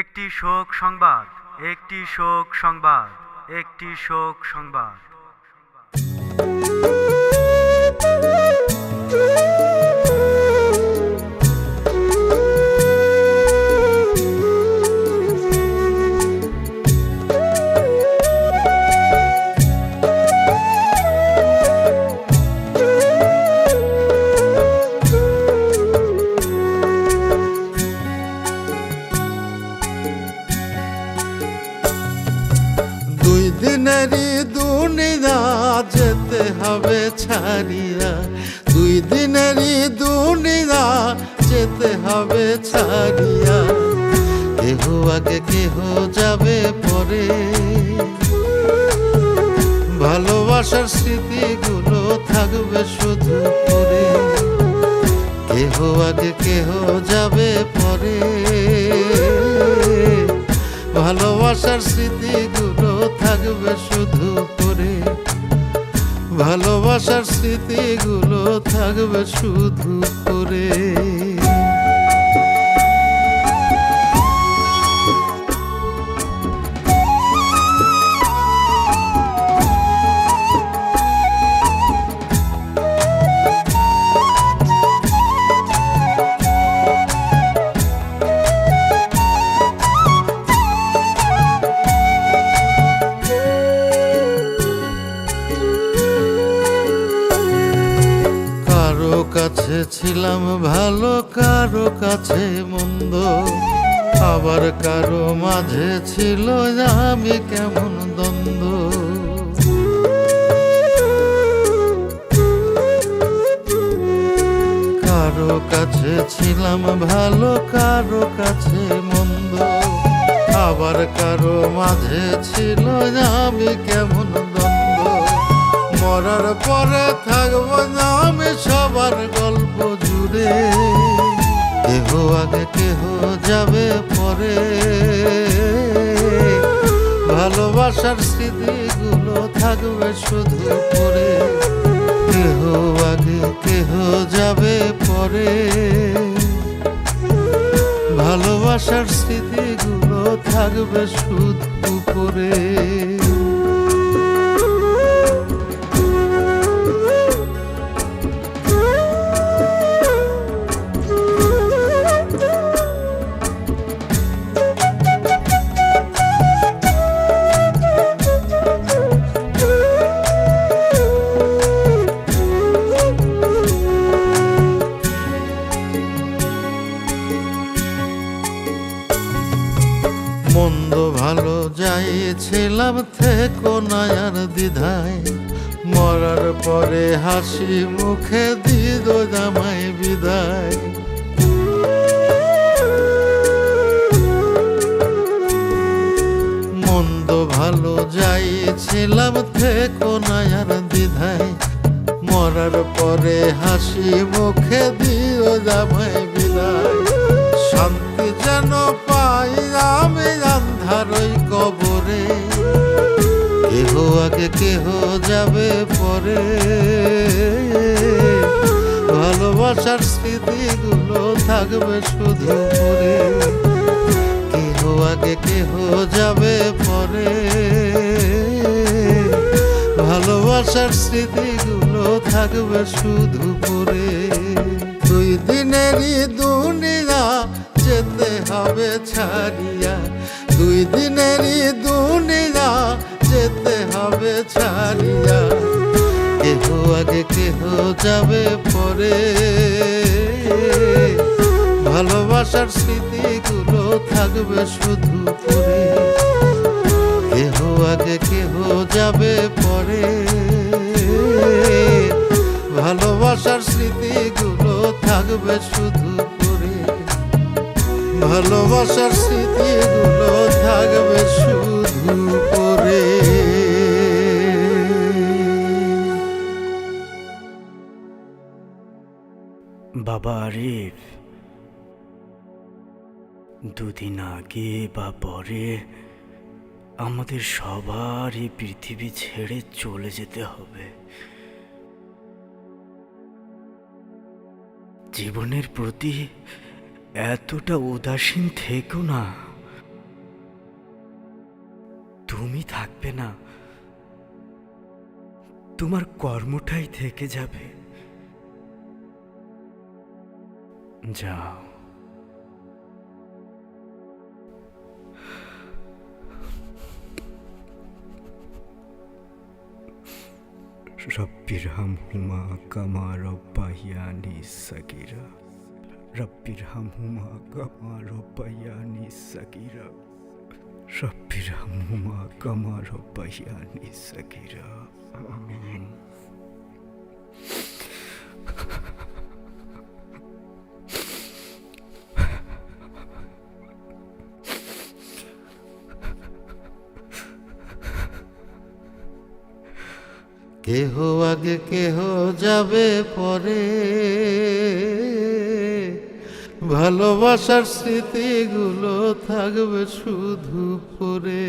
একটি শোক সংবাদ, একটি শোক সংবাদ, একটি শোক সংবাদ। দিনেরই দুনিয়া যেতে হবে ছাড়িয়া, দুই দিনেরই দুনিয়া যেতে হবে ছাড়িয়া। কেহ আগে কেহ যাবে পরে, ভালোবাসার স্মৃতিগুলো থাকবে শুধু পরে। কেহ আগে কেহ যাবে পরে, ভালোবাসার স্মৃতিগুলো থাকবে শুধু পরে। ভালোবাসার স্মৃতিগুলো থাকবে শুধু পরে। কাছে ছিলাম ভালো, কারো কাছে মন্দ, আবার কারো মাঝে ছিল আমি কেমন দ্বন্দ্ব। কারো কাছে ছিলাম ভালো, কারো কাছে মন্দ, আবার কারো মাঝে ছিল আমি কেমন দ্বন্দ্ব। মরার পরে থাকবো না আমি সবার গল্প জুড়ে, কেহ আগে কেহ যাবে পরে। ভালোবাসার স্মৃতিগুলো থাকবে শুধু পরে, কেহ আগে কেহ যাবে পরে। ভালোবাসার স্মৃতিগুলো থাকবে শুধু পরে। মন্দ ভালো যাইছিলাম থেকো না আর দ্বিধায়, মরার পরে হাসি মুখে দিদ জামাই বিদায়। মন্দ ভালো যাইছিলাম থেকো না আর দ্বিধায়, মরার পরে হাসি মুখে দিদ জামাই বিদায়। শান্তি যেন পাই আমি আন্ধার ওই কবরে, কেহ আগে কেহ যাবে পরে। ভালোবাসার স্মৃতিগুলো থাকবে শুধু পরে, কেহ আগে কেহ যাবে পরে। ভালোবাসার স্মৃতিগুলো থাকবে শুধু পরে। দুই দিনেরই দুনিয়া যেতে হবে ছাড়িয়া, দুই দিনেরই দুনিয়া যেতে হবে ছাড়িয়া। কেহ আগে কেহ যাবে পরে, ভালোবাসার স্মৃতিগুলো থাকবে শুধু পরে। কেহ আগে কেহ যাবে পরে, ভালোবাসার স্মৃতিগুলো থাকবে শুধু পরে। ভালোবাসার স্মৃতিগুলো থাকবে শুধু পরে। বাবা আরিফ, দুদিন আগে বা পরে আমাদের সবার এই পৃথিবী ছেড়ে চলে যেতে হবে। জীবনের প্রতি এতটা উদাসীন থেকো না। তুমি থাকবে না, তোমার কর্মটাই থেকে যাবে। যাও। রব্বিরহামহুমা কামা রব্বায়ানি সগীরা। রব্বিরহামহুমা কামা রব্বায়ানি সগীরা। রব্বিরহামহুমা কামা রব্বায়ানি সগীরা। আমিন। কেহ আগে কেহ যাবে পরে, ভালোবাসার স্মৃতিগুলো থাকবে শুধু পরে।